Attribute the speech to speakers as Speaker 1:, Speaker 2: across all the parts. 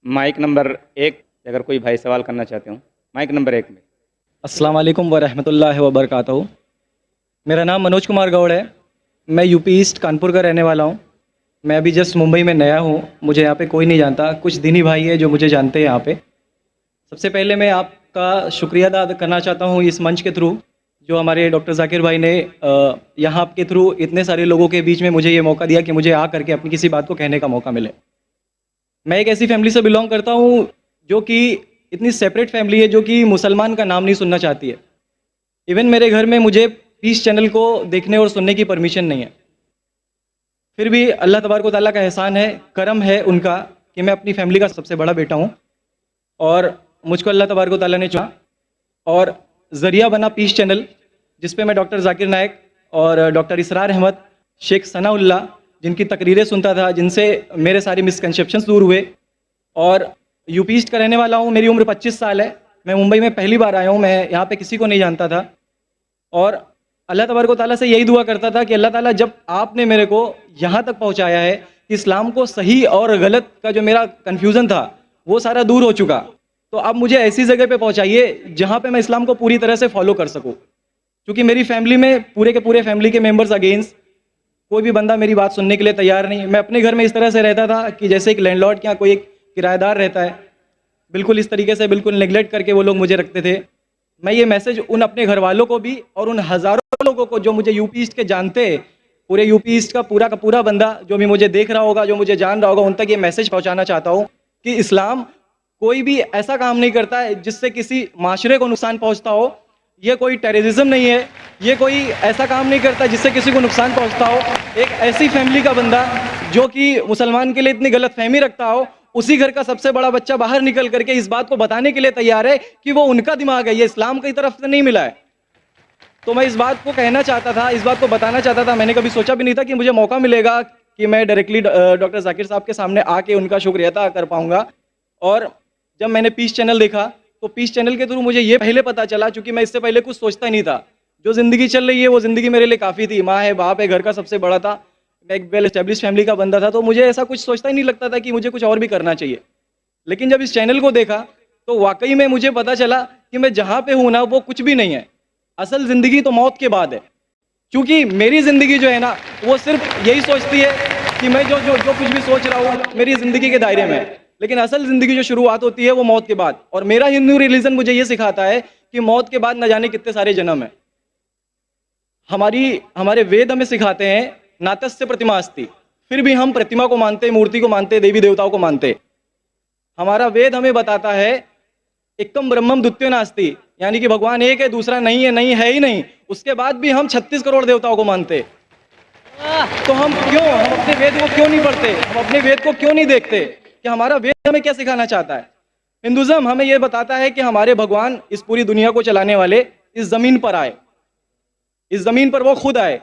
Speaker 1: Mic number 1 اگر کوئی بھائی سوال کرنا چاہتے ہوں، مائک نمبر 1 میں۔
Speaker 2: السلام علیکم ورحمۃ اللہ وبرکاتہ۔ میرا نام منوج کمار گوڑ ہے، میں یو پی ایسٹ کانپور کا رہنے والا ہوں۔ میں ابھی جسٹ ممبئی میں نیا ہوں، مجھے یہاں پہ کوئی نہیں جانتا، کچھ دینی بھائی ہے جو مجھے جانتے ہیں یہاں پہ۔ سب سے پہلے میں آپ کا شکریہ ادا کرنا چاہتا ہوں اس منچ کے تھرو، جو ہمارے ڈاکٹر ذاکر بھائی نے یہاں کے تھرو اتنے سارے لوگوں کے بیچ میں مجھے یہ موقع دیا کہ مجھے آ کر کے اپنی کسی بات کو کہنے کا موقع ملے۔ میں ایک ایسی فیملی سے بلونگ کرتا ہوں جو کہ اتنی سیپریٹ فیملی ہے، جو کہ مسلمان کا نام نہیں سننا چاہتی ہے۔ ایون میرے گھر میں مجھے پیس چینل کو دیکھنے اور سننے کی پرمیشن نہیں ہے، پھر بھی اللہ تبارک و تعالیٰ کا احسان ہے، کرم ہے ان کا کہ میں اپنی فیملی کا سب سے بڑا بیٹا ہوں، اور مجھ کو اللہ تبارک و تعالیٰ نے چنا اور ذریعہ بنا پیس چینل، جس پہ میں ڈاکٹر ذاکر نائک اور ڈاکٹر اسرار احمد، شیخ ثناء اللہ، جن کی تقریریں سنتا تھا، جن سے میرے سارے مسکنسیپشنز دور ہوئے۔ اور یو پی ایسٹ کا رہنے والا ہوں، میری عمر 25 سال ہے، میں ممبئی میں پہلی بار آیا ہوں، میں یہاں پہ کسی کو نہیں جانتا تھا، اور اللہ تبارک و تعالیٰ سے یہی دعا کرتا تھا کہ اللہ تعالیٰ جب آپ نے میرے کو یہاں تک پہنچایا ہے کہ اسلام کو صحیح اور غلط کا جو میرا کنفیوژن تھا وہ سارا دور ہو چکا، تو اب مجھے ایسی جگہ پہ پہنچائیے جہاں پہ میں اسلام کو پوری طرح سے فالو کر سکوں، کیونکہ میری فیملی میں پورے کے پورے فیملی کے ممبرز اگینسٹ، کوئی بھی بندہ میری بات سننے کے لیے تیار نہیں۔ میں اپنے گھر میں اس طرح سے رہتا تھا کہ جیسے ایک لینڈ لارڈ کے یہاں کوئی ایک کرایہ دار رہتا ہے، بالکل اس طریقے سے بالکل نیگلیکٹ کر کے وہ لوگ مجھے رکھتے تھے۔ میں یہ میسج ان اپنے گھر والوں کو بھی اور ان ہزاروں لوگوں کو جو مجھے یو پی ایسٹ کے جانتے ہیں، پورے یو پی ایسٹ کا پورا بندہ جو بھی مجھے دیکھ رہا ہوگا، جو مجھے جان رہا ہوگا، ان تک یہ میسج پہنچانا چاہتا ہوں کہ اسلام کوئی بھی ایسا کام نہیں کرتا ہے جس سے کسی معاشرے کو نقصان پہنچتا ہو، یہ کوئی ٹیررزم نہیں ہے، یہ کوئی ایسا کام نہیں کرتا جس سے کسی کو نقصان پہنچتا ہو۔ ایک ایسی فیملی کا بندہ جو کہ مسلمان کے لیے اتنی غلط فہمی رکھتا ہو، اسی گھر کا سب سے بڑا بچہ باہر نکل کر کے اس بات کو بتانے کے لیے تیار ہے کہ وہ ان کا دماغ ہے، یہ اسلام کی طرف سے نہیں ملا ہے۔ تو میں اس بات کو کہنا چاہتا تھا، اس بات کو بتانا چاہتا تھا، میں نے کبھی سوچا بھی نہیں تھا کہ مجھے موقع ملے گا کہ میں ڈائریکٹلی ڈاکٹر ذاکر صاحب کے سامنے آ کے ان کا شکریہ ادا کر پاؤں گا۔ اور جب میں نے پیس چینل دیکھا تو پیس چینل کے تھرو مجھے یہ پہلے پتا چلا، چونکہ میں اس سے پہلے کچھ سوچتا ہی نہیں تھا، جو زندگی چل رہی ہے وہ زندگی میرے لیے کافی تھی، ماں ہے، باپ ہے، گھر کا سب سے بڑا تھا، میں ایک ویل اسٹیبلش فیملی کا بندہ تھا، تو مجھے ایسا کچھ سوچتا ہی نہیں لگتا تھا کہ مجھے کچھ اور بھی کرنا چاہیے۔ لیکن جب اس چینل کو دیکھا تو واقعی میں مجھے پتا چلا کہ میں جہاں پہ ہوں نا وہ کچھ بھی نہیں ہے، اصل زندگی تو موت کے بعد ہے، کیونکہ میری زندگی جو ہے نا وہ صرف یہی سوچتی ہے کہ میں جو کچھ بھی سوچ رہا ہوں میری زندگی کے دائرے میں، لیکن اصل زندگی جو شروعات ہوتی ہے وہ موت کے بعد۔ اور میرا ہندو ریلیجن مجھے یہ سکھاتا ہے کہ موت کے بعد نہ جانے کتنے سارے جنم ہیں۔ ہمارے وید ہمیں سکھاتے ہیں ناتسیہ پرتماستی، پھر بھی ہم پرتما کو مانتے، مورتی کو مانتے، دیوی دیوتاؤں کو مانتے۔ ہمارا وید ہمیں بتاتا ہے ایکم برہمم دتیو ناستی، یعنی کہ بھگوان ایک ہے، دوسرا نہیں ہے، نہیں ہے ہی نہیں، اس کے بعد بھی ہم 36 کروڑ دیوتاؤں کو مانتے۔ تو ہم اپنے وید کو کیوں نہیں پڑھتے، ہم اپنے وید کو کیوں نہیں دیکھتے کہ ہمارا وید ہمیں کیا سکھانا چاہتا ہے؟ ہندوازم ہمیں یہ بتاتا ہے کہ ہمارے بھگوان اس پوری دنیا کو چلانے والے اس زمین پر آئے، اس زمین پر وہ خود آئے۔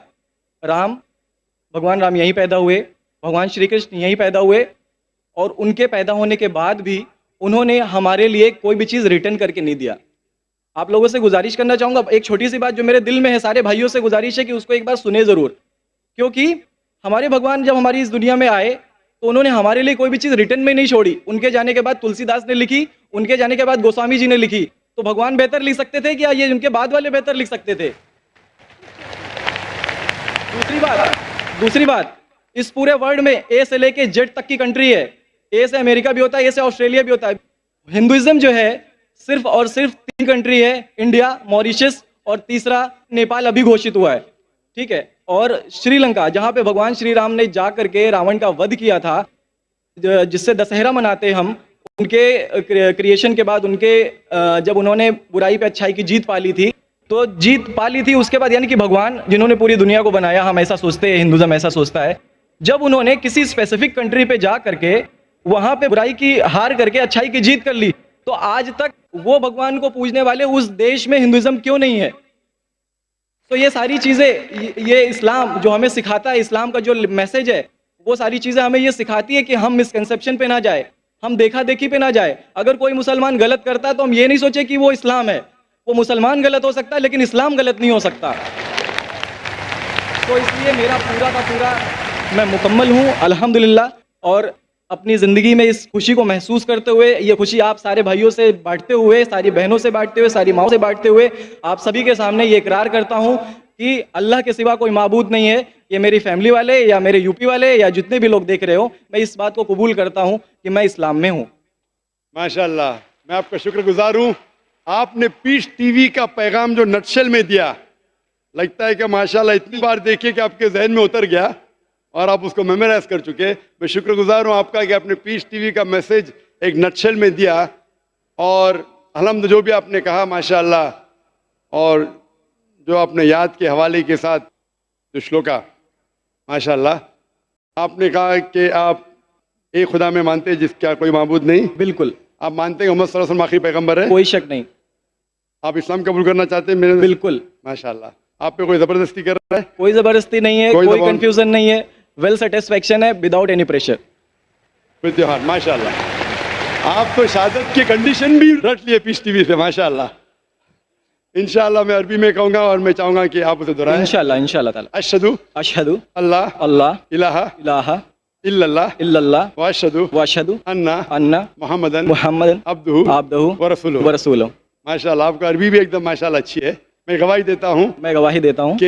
Speaker 2: بھگوان رام یہیں پیدا ہوئے، بھگوان شری کرشن یہیں پیدا ہوئے، اور ان کے پیدا ہونے کے بعد بھی انہوں نے ہمارے لیے کوئی بھی چیز ریٹرن کر کے نہیں دیا۔ آپ لوگوں سے گزارش کرنا چاہوں گا، ایک چھوٹی سی بات جو میرے دل میں ہے، سارے بھائیوں سے گزارش ہے کہ اس کو ایک بار سنیں ضرور، کیونکہ ہمارے بھگوان جب ہماری اس دنیا میں آئے تو انہوں نے ہمارے لیے کوئی بھی چیز ریٹرن میں نہیں چھوڑی۔ ان کے جانے کے بعد تلسی داس نے لکھی، ان کے جانے کے بعد گوسوامی جی نے لکھی، تو بھگوان بہتر لکھ سکتے تھے کیا یہ ان کے بعد والے بہتر لکھ سکتے تھے؟ دوسری بات اس پورے ورلڈ میں اے سے لے کے جیڈ تک کی کنٹری ہے، اے سے امریکہ بھی ہوتا ہے، اے سے آسٹریلیا بھی ہوتا ہے۔ ہندوازم جو ہے صرف اور صرف 3 کنٹری ہے، انڈیا، موریشس اور تیسرا نیپال ابھی گھوشت ہوا ہے، ٹھیک ہے، اور شری لنکا، جہاں پہ بھگوان شری رام نے جا کر کے راون کا ودھ کیا تھا، جس سے دسہرہ مناتے ہم، ان کے کریشن کے بعد، ان کے جب انہوں نے برائی پہ اچھائی کی جیت پالی تھی، تو جیت پالی تھی اس کے بعد، یعنی کہ بھگوان جنہوں نے پوری دنیا کو بنایا، ہم ایسا سوچتے ہیں، ہندوازم ایسا سوچتا ہے، جب انہوں نے کسی اسپیسیفک کنٹری پہ جا کر کے وہاں پہ برائی کی ہار کر کے اچھائی کی جیت کر لی، تو آج تک وہ بھگوان کو پوجنے والے اس دیش میں ہندوازم کیوں نہیں ہے؟ تو یہ ساری چیزیں، یہ اسلام جو ہمیں سکھاتا ہے، اسلام کا جو میسج ہے، وہ ساری چیزیں ہمیں یہ سکھاتی ہے کہ ہم مسکنسیپشن پہ نہ جائے، ہم دیکھا دیکھی پہ نہ جائے۔ اگر کوئی مسلمان غلط کرتا ہے تو ہم یہ نہیں سوچے کہ وہ اسلام ہے، وہ مسلمان غلط ہو سکتا ہے لیکن اسلام غلط نہیں ہو سکتا۔ تو اس لیے میرا پورا کا پورا میں مکمل ہوں الحمدللہ، اور اپنی زندگی میں اس خوشی کو محسوس کرتے ہوئے, یہ خوشی آپ سارے بھائیوں سے بانٹتے ہوئے, ساری بہنوں سے بانٹتے ہوئے, ساری ماؤں سے بانٹتے ہوئے آپ سبھی کے سامنے یہ اقرار کرتا ہوں کہ اللہ کے سوا کوئی معبود نہیں ہے. یہ میری فیملی والے یا میرے یو پی والے یا جتنے بھی لوگ دیکھ رہے ہو, میں اس بات کو قبول کرتا ہوں کہ میں اسلام میں ہوں.
Speaker 3: ماشاءاللہ, میں آپ کا شکر گزار ہوں. آپ نے پیس ٹی وی کا پیغام جو نٹشل میں دیا, لگتا ہے کہ ماشاءاللہ اتنی بار دیکھیے کہ آپ کے ذہن میں اتر گیا اور آپ اس کو میمورائز کر چکے. میں شکر گزار ہوں آپ کا کہ آپ نے پیس ٹی وی کا میسج ایک نٹشل میں دیا, اور الحمد جو بھی آپ نے کہا ماشاءاللہ, اور جو آپ نے یاد کے حوالے کے ساتھ جو شلوکا ماشاءاللہ, آپ نے کہا کہ آپ ایک خدا میں مانتے جس کا کوئی معبود نہیں.
Speaker 2: بالکل.
Speaker 3: آپ مانتے ہیں محمد صلی اللہ علیہ وسلم آخری پیغمبر ہے؟
Speaker 2: کوئی شک نہیں.
Speaker 3: آپ اسلام قبول کرنا چاہتے ہیں؟
Speaker 2: بالکل.
Speaker 3: ماشاءاللہ. آپ پہ کوئی زبردستی کر رہا ہے؟
Speaker 2: کوئی زبردستی نہیں ہے, کوئی کنفیوژن نہیں ہے, ویل سیٹسفیکشن ہے وداؤٹ اینی پریشر.
Speaker 3: اتحاد. ماشاءاللہ, آپ تو شہادت کی کنڈیشن بھی رٹ لیے پیس ٹی وی سے. ماشاءاللہ. انشاءاللہ میں عربی میں کہوں گا اور میں چاہوں گا کہ آپ اسے دہرائیں.
Speaker 2: انشاءاللہ تعالی.
Speaker 3: اشہدو
Speaker 2: اللہ
Speaker 3: الہ الا اللہ واشہدو ان محمدن عبدہ ورسولہ. ماشاءاللہ, آپ کا عربی بھی ایک دم ماشاءاللہ اچھی ہے. میں گواہی دیتا ہوں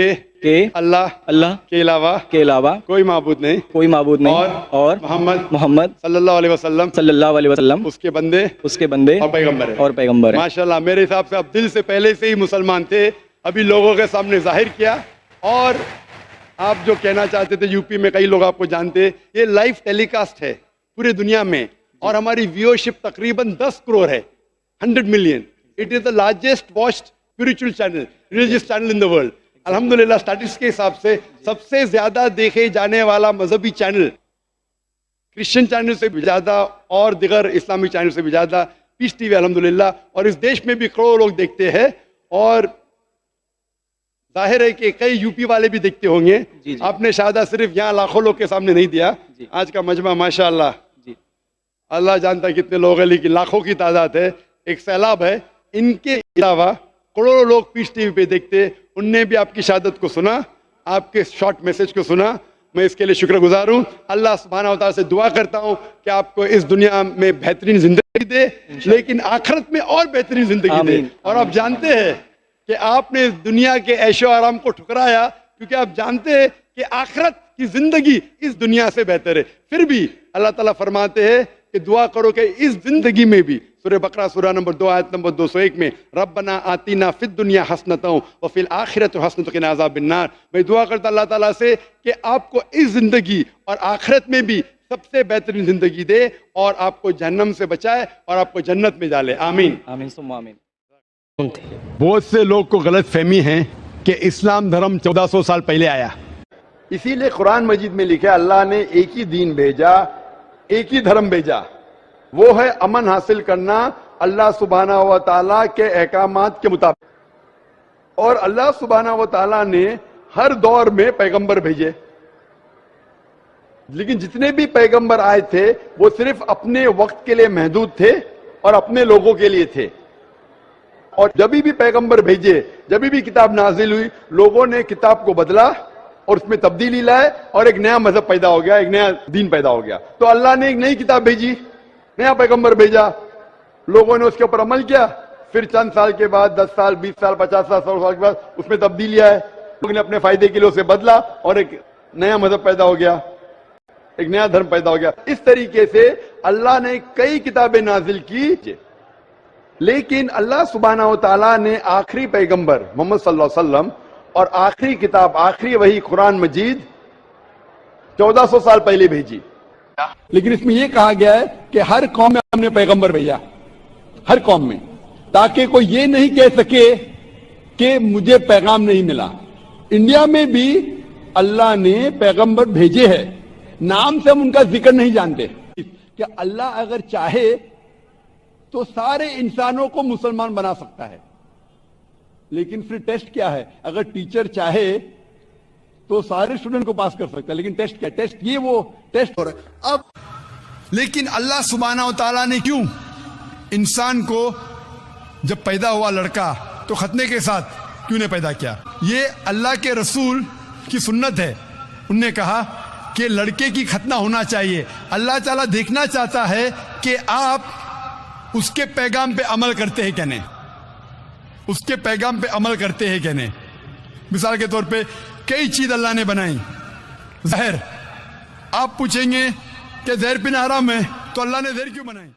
Speaker 3: کہ اللہ کے علاوہ کوئی معبود نہیں اور محمد صلی اللہ علیہ وسلم اس کے بندے اور پیغمبر ہیں. ماشاءاللہ, میرے حساب سے آپ دل سے پہلے سے ہی مسلمان تھے, ابھی لوگوں کے سامنے ظاہر کیا. اور آپ جو کہنا چاہتے تھے, یو پی میں کئی لوگ آپ کو جانتے, یہ لائیو ٹیلی کاسٹ ہے پورے دنیا میں, اور ہماری ویورشپ تقریباً 10 کروڑ ہے, 100 million. It is the largest watched spiritual channel, religious channel in the world. الحمدللہ اسٹیٹسٹکس کے حساب سے سب سے زیادہ دیکھے جانے والا مذہبی چینل, کرسچن چینل سے بھی زیادہ اور دیگر اسلامی چینل سے بھی زیادہ پیس ٹی وی الحمدللہ. اور اس دیش میں بھی کروڑوں لوگ دیکھتے ہیں, اور ظاہر ہے کہ کئی یو پی والے بھی دیکھتے ہوں گے. آپ نے شہادہ صرف یہاں لاکھوں لوگ کے سامنے نہیں دیا, آج کا مجمع ماشاءاللہ اللہ جانتا ہے کتنے لوگ ہیں, لیکن لاکھوں کی تعداد ہے, ایک سیلاب ہے. ان کے علاوہ کروڑوں لوگ پیس ٹی وی پہ دیکھتے, ان نے بھی آپ کی شہادت کو سنا, آپ کے شارٹ میسج کو سنا. میں اس کے لیے شکر گزار ہوں. اللہ سبحانہ و تعالیٰ سے دعا کرتا ہوں کہ آپ کو اس دنیا میں بہترین زندگی دے, لیکن آخرت میں اور بہترین زندگی دے. اور آپ جانتے ہیں کہ آپ نے دنیا کے عیش و آرام کو ٹھکرایا, کیونکہ آپ جانتے ہیں کہ آخرت کی زندگی اس دنیا سے بہتر ہے. پھر بھی اللہ تعالیٰ فرماتے ہیں کہ دعا کرو کہ اس زندگی میں بھی, سورہ بقرہ سورہ نمبر 2 آیت نمبر 201 میں, ربنا آتینا فی الدنیا حسنۃ وفی الآخرۃ حسنۃ وقنا عذاب النار. میں دعا کرتا اللہ تعالیٰ سے کہ آپ کو اس زندگی اور آخرت میں بھی سب سے بہترین زندگی دے, اور آپ کو جہنم سے بچائے, اور آپ کو جنت میں ڈالے. آمین
Speaker 2: آمین ثم آمین.
Speaker 3: بہت سے لوگ کو غلط فہمی ہے کہ اسلام دھرم 1400 سال پہلے آیا. اسی لیے قرآن مجید میں لکھا اللہ نے ایک ہی دین بھیجا, ایک ہی دھرم بھیجا, وہ ہے امن حاصل کرنا اللہ سبحانہ و تعالیٰ کے احکامات کے مطابق. اور اللہ سبحانہ و تعالیٰ نے ہر دور میں پیغمبر بھیجے, لیکن جتنے بھی پیغمبر آئے تھے وہ صرف اپنے وقت کے لیے محدود تھے اور اپنے لوگوں کے لیے تھے. اور جب بھی پیغمبر بھیجے, جب بھی کتاب نازل ہوئی, لوگوں نے کتاب کو بدلا اور اس میں تبدیلی لائے, اور ایک نیا مذہب پیدا ہو گیا, ایک نیا دین پیدا ہو گیا. تو اللہ نے ایک نئی کتاب بھیجی, نیا پیغمبر بھیجا, لوگوں نے اس کے اوپر عمل کیا. پھر چند سال کے بعد, 10 سال 20 سال 50 سال 100 سال کے بعد اس میں تبدیلی آئے, لوگوں نے اپنے فائدے کے لیے اسے بدلا, اور ایک نیا مذہب پیدا ہو گیا, ایک نیا دھرم پیدا ہو گیا. اس طریقے سے اللہ نے کئی کتابیں نازل کی, لیکن اللہ سبحانہ و تعالیٰ نے آخری پیغمبر محمد صلی اللہ علیہ وسلم اور آخری کتاب, آخری وہی قرآن مجید 1400 سال پہلے بھیجی. لیکن اس میں یہ کہا گیا ہے کہ ہر قوم میں ہم نے پیغمبر بھیجا, ہر قوم میں, تاکہ کوئی یہ نہیں کہہ سکے کہ مجھے پیغام نہیں ملا. انڈیا میں بھی اللہ نے پیغمبر بھیجے ہیں, نام سے ہم ان کا ذکر نہیں جانتے. کہ اللہ اگر چاہے تو سارے انسانوں کو مسلمان بنا سکتا ہے, لیکن پھر ٹیسٹ کیا ہے؟ اگر ٹیچر چاہے تو سارے اسٹوڈنٹ کو پاس کر سکتا ہے, لیکن ٹیسٹ کیا؟ ٹیسٹ یہ وہ ٹیسٹ ہو رہا ہے اب. لیکن اللہ سبحانہ و تعالیٰ نے کیوں انسان کو جب پیدا ہوا لڑکا تو ختنے کے ساتھ کیوں نے پیدا کیا؟ یہ اللہ کے رسول کی سنت ہے. انہوں نے کہا کہ لڑکے کی ختنہ ہونا چاہیے. اللہ تعالیٰ دیکھنا چاہتا ہے کہ آپ اس کے پیغام پہ عمل کرتے ہیں کہ نہیں, اس کے پیغام پہ عمل کرتے ہیں کہ نہیں. مثال کے طور پہ کئی چیز اللہ نے بنائی. زہر, آپ پوچھیں گے کہ زہر پینا حرام ہے, تو اللہ نے زہر کیوں بنائی؟